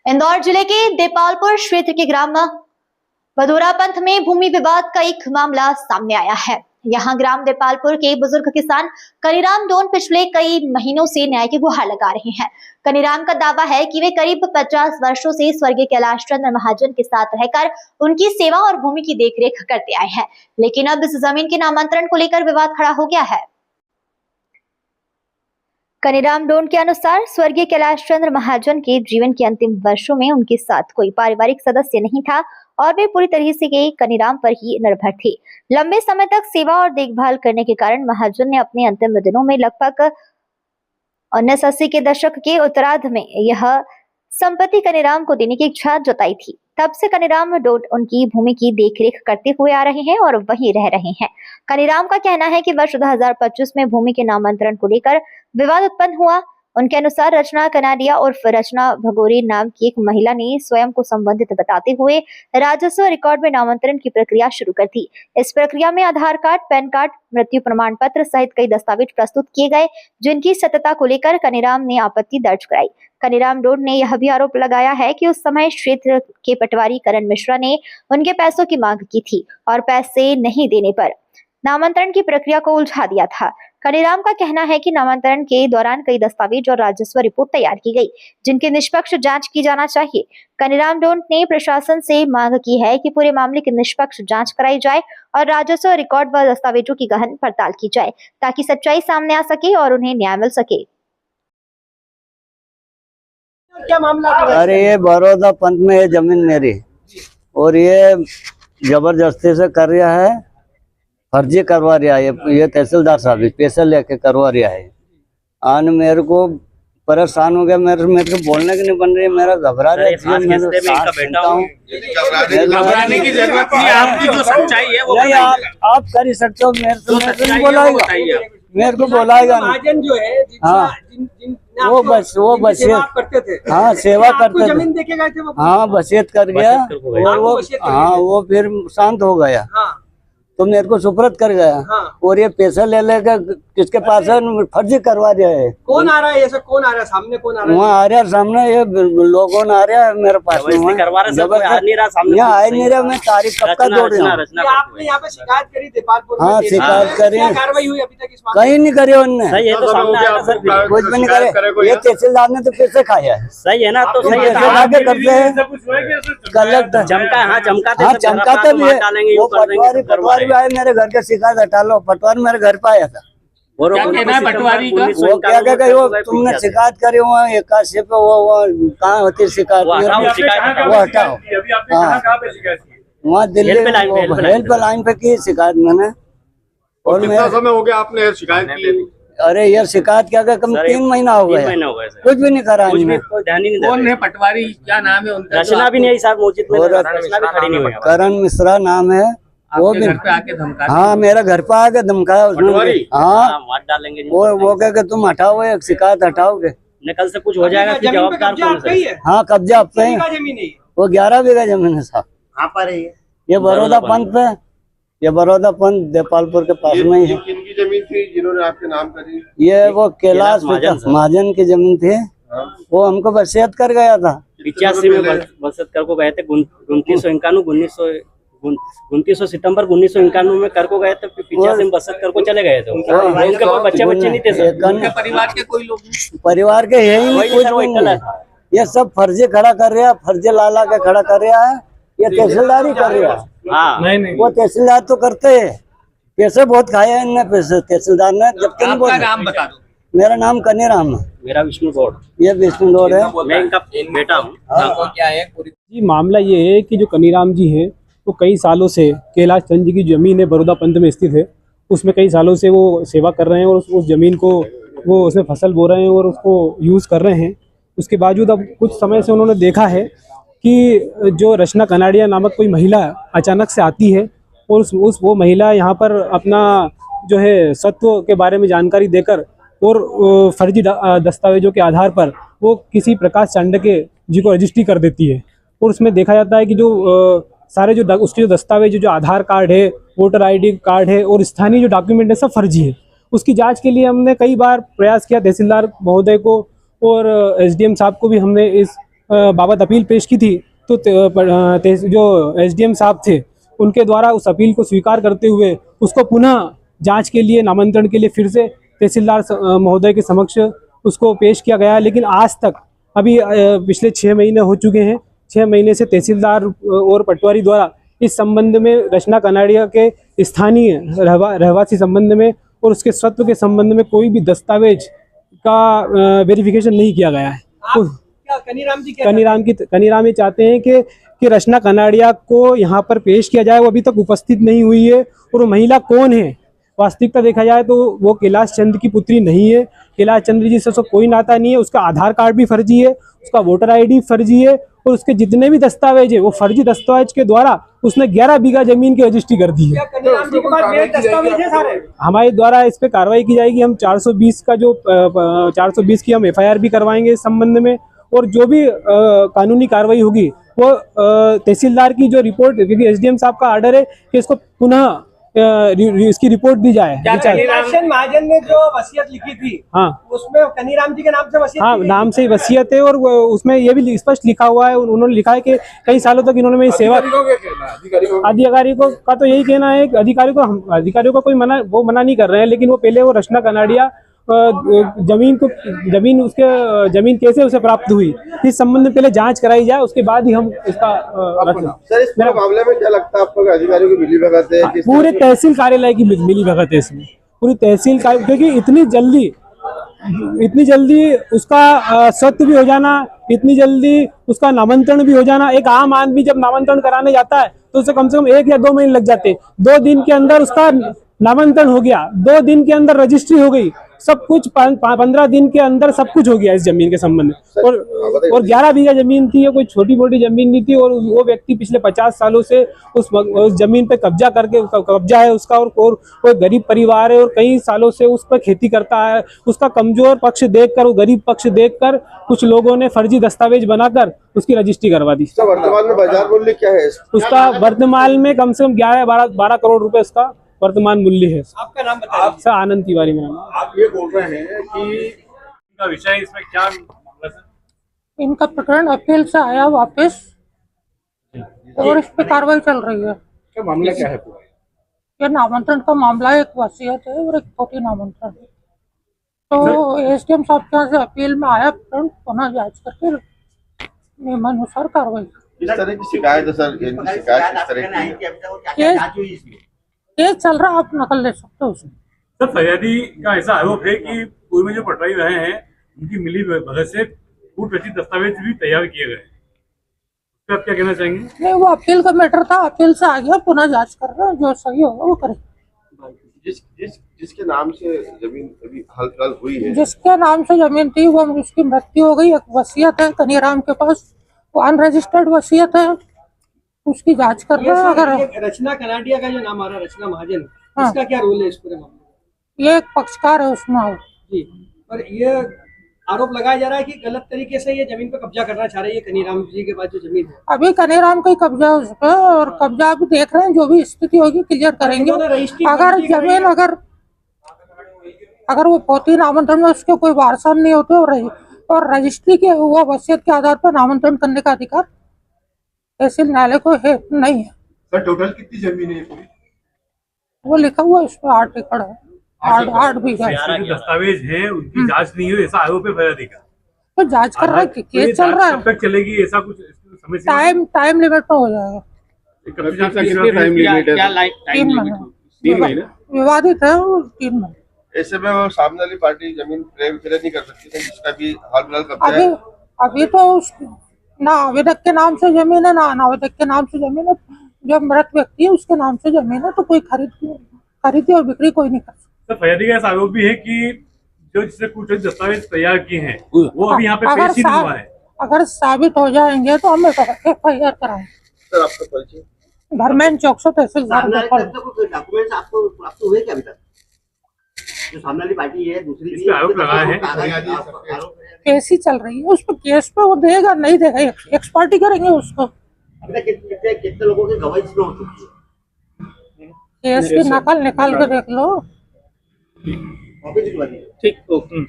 इंदौर जिले के देपालपुर क्षेत्र के ग्राम बदोरा पंथ में भूमि विवाद का एक मामला सामने आया है। यहाँ ग्राम देपालपुर के बुजुर्ग किसान कनीराम डोन पिछले कई महीनों से न्याय की गुहार लगा रहे हैं। कनीराम का दावा है कि वे करीब 50 वर्षों से स्वर्गीय कैलाश चंद्र महाजन के साथ रहकर उनकी सेवा और भूमि की देखरेख करते आए हैं, लेकिन अब इस जमीन के नामांतरण को लेकर विवाद खड़ा हो गया है। कनीराम डोन के अनुसार स्वर्गीय कैलाश चंद्र महाजन के जीवन के अंतिम वर्षों में उनके साथ कोई पारिवारिक सदस्य नहीं था और वे पूरी तरह से कनीराम पर ही निर्भर थे। लंबे समय तक सेवा और देखभाल करने के कारण महाजन ने अपने अंतिम दिनों में लगभग 1980 के दशक के उत्तरार्ध में यह संपत्ति कनीराम को देने की इच्छा जताई थी। तब से कनीराम डोन उनकी भूमि की देखरेख करते हुए आ रहे हैं और वहीं रह रहे हैं। कनीराम का कहना है कि वर्ष 2025 में भूमि के नामांतरण को लेकर विवाद उत्पन्न हुआ। उनके अनुसार रचना कनाडिया और रचना भगोरी नाम की एक महिला ने स्वयं को संबंधित बताते हुए राजस्व रिकॉर्ड में नामांतरण की प्रक्रिया शुरू कर दी। इस प्रक्रिया में आधार कार्ड, पैन कार्ड, मृत्यु प्रमाण पत्र सहित कई दस्तावेज प्रस्तुत किए गए, जिनकी सत्यता को लेकर कनीराम ने आपत्ति दर्ज कराई। कनीराम डोन ने यह भी आरोप लगाया है कि उस समय क्षेत्र के पटवारी करण मिश्रा ने उनके पैसों की मांग की थी और पैसे नहीं देने पर नामांतरण की प्रक्रिया को उलझा दिया था। कनीराम का कहना है कि नामांतरण के दौरान कई दस्तावेज और राजस्व रिपोर्ट तैयार की गई, जिनकी निष्पक्ष जांच की जाना चाहिए। कनीराम डोन ने प्रशासन से मांग की है कि पूरे मामले की निष्पक्ष जांच कराई जाए और राजस्व रिकॉर्ड व दस्तावेजों की गहन पड़ताल की जाए, ताकि सच्चाई सामने आ सके और उन्हें न्याय मिल सके। क्या मामला? अरे ये बड़ौदा पंथ में ये जमीन मेरी और ये जबरदस्ती से कर रहा है, फर्जी करवा रहा है। ये तहसीलदार साहब पैसे लेके करवा रहा है। आन मेरे को परेशान हो गया, मेरे को बोलने की नहीं बन रही, मेरा घबरा रहा है। घबराने की जरूरत नहीं, आपकी जो सच्चाई है वो आप कर ही सकते हो। मेरे को बोलाएगा महाजन जो है, हाँ वो बसियत करते थे, हाँ सेवा करते थे, जमीन देके गए थे वो, हाँ बसियत कर गया और वो हाँ वो फिर शांत हो गया। तो मेरे को सुपुर्द कर गया। और ये पैसा ले लेकर किसके पास है, फर्जी करवा दिया है। कौन आ रहा है ऐसा? कौन आ रहा है सामने? कौन आ रहा है? वहाँ आ रहा है सामने, ये लोगों आ रहा है मेरे पास। यहाँ आए नहीं रहा, मैं तारीख कब का जोड़ रहा हूँ। आपने यहाँ पे शिकायत करी देपालपुर? हाँ शिकायत करी, कार्रवाई हुई अभी तक? कहीं नहीं करी उनने, कुछ भी नहीं करे। ये तहसीलदार ने तो पैसे खाया है। सही है ना? तो पैसे खा के करते हैं कलेक्टर, चमकाते भी है। वो पटवारी भी आए मेरे घर के, शिकायत हटा लो। पटवारी मेरे घर पे आया था। क्या कहना है पटवारी का? वो क्या वो तुमने शिकायत करी वहाँ 81 पे, वो कहाँ होती शिकायत, वो हटाओ। वहाँ दिल्ली हेल्प लाइन पे की शिकायत मैंने। और कितना समय हो गया आपने शिकायत की? अरे यार शिकायत क्या कर, कम 3 महीना हो गया, कुछ भी नहीं करा। कौन है पटवारी? क्या नाम है उनका? रचना भी नहीं साहब मौजूद में, रचना भी खड़ी नहीं हुई। करण मिश्रा नाम है। वो भी घर पे आके धमका? हाँ मेरा घर पे आके धमकाया उसने। हाँ मार डालेंगे। वो कह के तुम हटाओ, एक शिकायत हटाओगे, कल से कुछ हो जाएगा। हाँ कब्जा आप पे, वो 11 बीघा जमीन है साहब। कहाँ पर है ये बड़ौदा पंथ पे, ये बड़ौदा पंथ देपालपुर के पास में ही है। किनकी जमीन थी जिन्होंने आपके नाम करी? ये वो कैलाश महाजन की जमीन थी। वो हमको वसीयत कर गया था। 85 में वसीयत कर को गए थे। 29 सितंबर 1991 में कर को गए थे। 85 में वसीयत कर को चले गए थे। उनके बच्चे नहीं थे सर। उनके परिवार के कोई लोग? परिवार के है ही कुछ नहीं। ये सब फर्जी खड़ा कर रहा है, फर्जी लाला के खड़ा कर रहा है। ये तहसीलदार ही कर रहा है। नहीं वो तहसीलदार तो करते है, पैसे बहुत खाया है इनने पैसे तहसीलदार ने। जब तक नाम बता दो। मेरा नाम कनीराम है। मेरा विष्णु गौड़। ये विष्णु गौड़ है, मैं इनका बेटा हूँ। क्या है जी मामला ये है कि जो कनीराम जी है वो कई सालों से कैलाश चंद जी की जमीन है, बड़ौदा पंथ में स्थित है, उसमें कई सालों से वो सेवा कर रहे हैं और उस जमीन को वो उसमें फसल बो रहे हैं और उसको यूज़ कर रहे हैं। उसके बावजूद अब कुछ समय से उन्होंने देखा है कि जो रचना कनाडिया नामक कोई महिला अचानक से आती है और वो महिला यहाँ पर अपना जो है सत्व के बारे में जानकारी देकर और फर्जी दस्तावेजों के आधार पर वो किसी प्रकाश चांडके जी को रजिस्ट्री कर देती है। और उसमें देखा जाता है कि जो सारे जो उसके जो दस्तावेज, जो आधार कार्ड है, वोटर आईडी कार्ड है और स्थानीय जो डॉक्यूमेंट है, सब फर्जी है। उसकी जांच के लिए हमने कई बार प्रयास किया, तहसीलदार महोदय को और एसडीएम साहब को भी हमने इस बाबत अपील पेश की थी, तो जो एसडीएम साहब थे उनके द्वारा उस अपील को स्वीकार करते हुए उसको पुनः जांच के लिए, नामांतरण के लिए फिर से तहसीलदार महोदय के समक्ष उसको पेश किया गया। लेकिन आज तक अभी पिछले 6 महीने हो चुके हैं, 6 महीने से तहसीलदार और पटवारी द्वारा इस संबंध में रचना कनाड़िया के स्थानीय रहवासी संबंध में और उसके स्वत्व के संबंध में कोई भी दस्तावेज का वेरिफिकेशन नहीं किया गया है। कनीराम ये चाहते हैं कि रचना कनाड़िया को यहाँ पर पेश किया जाए। वो अभी तक उपस्थित नहीं हुई है। और वो महिला कौन है, वास्तविकता देखा जाए तो वो कैलाश चंद्र की पुत्री नहीं है। कैलाश चंद्र जी से उसका कोई नाता नहीं है। उसका आधार कार्ड भी फर्जी है, उसका वोटर ID फर्जी है और उसके जितने भी दस्तावेज है वो फर्जी दस्तावेज के द्वारा उसने 11 बीघा जमीन की रजिस्ट्री कर दी है। हमारे द्वारा इस पे कार्रवाई की जाएगी। हम 420 का जो 420 की हम FIR भी करवाएंगे इस संबंध में। और जो भी कानूनी कार्रवाई होगी वो तहसीलदार की जो रिपोर्ट, क्योंकि SDM साहब का ऑर्डर है कि इसको पुनः इसकी रिपोर्ट दी जाए। महाजन ने जो वसीयत लिखी थी, हाँ, उसमें कनीराम जी के नाम से वसीयत, हाँ, नाम से ही वसीयत है। और उसमें ये भी स्पष्ट लिखा हुआ है, उन्होंने लिखा है कि कई सालों तक इन्होंने मेरी सेवा। अधिकारियों का तो यही कहना है कि अधिकारियों को कोई मना नहीं कर रहे हैं, लेकिन वो पहले वो रचना कनाड़िया जमीन कैसे उसे प्राप्त हुई इस संबंध में पहले जांच कराई जाए, उसके बाद ही हम इसका सर इस पूरे मामले में क्या लगता है आपको, अधिकारियों की मिली भगत है? पूरे तहसील कार्यालय की मिली भगत है इसमें, पूरी तहसील क्योंकि इतनी जल्दी उसका स्वत्व भी हो जाना, इतनी जल्दी उसका नामांतरण भी हो जाना। एक आम आदमी जब नामांतरण कराने जाता है तो उसे कम से कम 1 या 2 महीने लग जाते। 2 दिन के अंदर उसका नामांतरण हो गया, 2 दिन के अंदर रजिस्ट्री हो गई, सब कुछ 15 दिन के अंदर सब कुछ हो गया इस जमीन के संबंध में। और 11 बीघा जमीन थी, ये कोई छोटी मोटी जमीन नहीं थी। और वो व्यक्ति पिछले 50 सालों से उस जमीन पे कब्जा है उसका। और कोई गरीब परिवार है और कई सालों से उस पर खेती करता है। उसका कमजोर पक्ष देखकर, वो गरीब पक्ष देखकर कुछ लोगों ने फर्जी दस्तावेज बनाकर उसकी रजिस्ट्री करवा दी। वर्तमान में बाजार मूल्य क्या है उसका? वर्तमान में कम से कम 11-12 करोड़ रुपए उसका वर्तमान मूल्य है। आपका नाम बताइए। सर आनंद तिवारी मेरा नाम। आप ये बोल रहे हैं कि इनका विषय, इसमें क्या मामला सर? इनका प्रकरण अपील से आया वापस और इस पे कार्रवाई चल रही है। क्या मामला क्या है पूरा? ये नामांतरण का मामला है, एक वसीयत है और एक छोटी नामांतरण है। तो SDM साहब के यहाँ से अपील में आया प्रकरण, पुनः जांच करके नियमानुसार कार्रवाई। किस तरह की शिकायत है सर? शिकायत किस तरह की? केस चल रहा, आप नकल ले सकते हो उसमें। सर फरियादी का ऐसा आरोप है कि पूर्व में जो पटवारी रहे हैं उनकी मिली भगत से पूर्व रचित दस्तावेज भी तैयार किए गए। आप क्या कहना चाहेंगे? नहीं, वो अपील का मैटर था, अपील से आ गया, पुनः जांच कर रहे हैं, जो सही होगा वो करें। जिसके नाम से जमीन अभी हाल फिलहाल हुई है, जिसके नाम से जमीन थी वो उसकी मृत्यु हो गई। एक वसीयत है कनीराम के पास, वो अनरजिस्टर्ड वसीयत है, उसकी जांच कर रहे हैं। अगर रचना कनाडिया का जो नाम आ रहा है, रचना महाजन, इसका क्या रोल है इस पूरे मामले में? ये एक पक्षकार है उसमें जी, और ये आरोप लगाया जा रहा है कि गलत तरीके से ये जमीन पे कब्जा करना चाह रही है कनीराम जी के पास जो जमीन है। अभी कनीराम का ही कब्जा है उस पर, और कब्जा अभी देख रहे हैं, जो भी स्थिति होगी क्लियर करेंगे। अगर जमीन अगर वो पोती नामांतरण में उसके कोई वारसा नहीं होते और रजिस्ट्री के वो वसीयत के आधार पर नामांतरण करने का अधिकार तहसील न्यायालय को है नहीं है। सर टोटल कितनी जमीन है पूरी? वो लिखा हुआ है, इस पर 8 एकड़ है, 8 बीघा। दस्तावेज है, उनकी जांच नहीं हुई, ऐसा आरोप है फरियादी का। तो जांच कर रहा है, केस चल रहा है। कब तक चलेगी, ऐसा कुछ समय टाइम लिमिट में हो जाएगा। टाइम लिमिट है 3 महीने। 3 महीने विवादित है वो 3 महीने। ऐसे में वो सामने वाली पार्टी जमीन क्लियर नहीं कर सकती थी, जिसका भी हाल फिलहाल कब्जा है। अभी तो ना आवेदक के नाम से जमीन है, ना अनावेदक के नाम से जमीन है। जो मृत व्यक्ति है उसके नाम से जमीन है, तो कोई खरीदी और बिक्री कोई नहीं कर सकता। तो फरियादी का आरोप भी है कि जो जिससे कुछ दस्तावेज तैयार किए हैं वो अभी यहाँ पे पेश ही नहीं हुआ है। अगर साबित हो जाएंगे तो हम FIR कराएं। सर आपका परिचय? धर्मेंद्र चौक से तहसीलदार। डॉक्यूमेंट्स आपको प्राप्त हुए क्या अभी तक? जो सामने वाली पार्टी है दूसरी, इस पे आरोप लगाया है। केस ही चल रही है, उस पर केस पे वो देगा नहीं देगा, एक्सपर्टी करेंगे उसको। कितने लोगों की गवाही इसमें हो चुकी है? केस की नकल निकाल के देख लो। कॉपी दिखवा दीजिए। ठीक, ओके।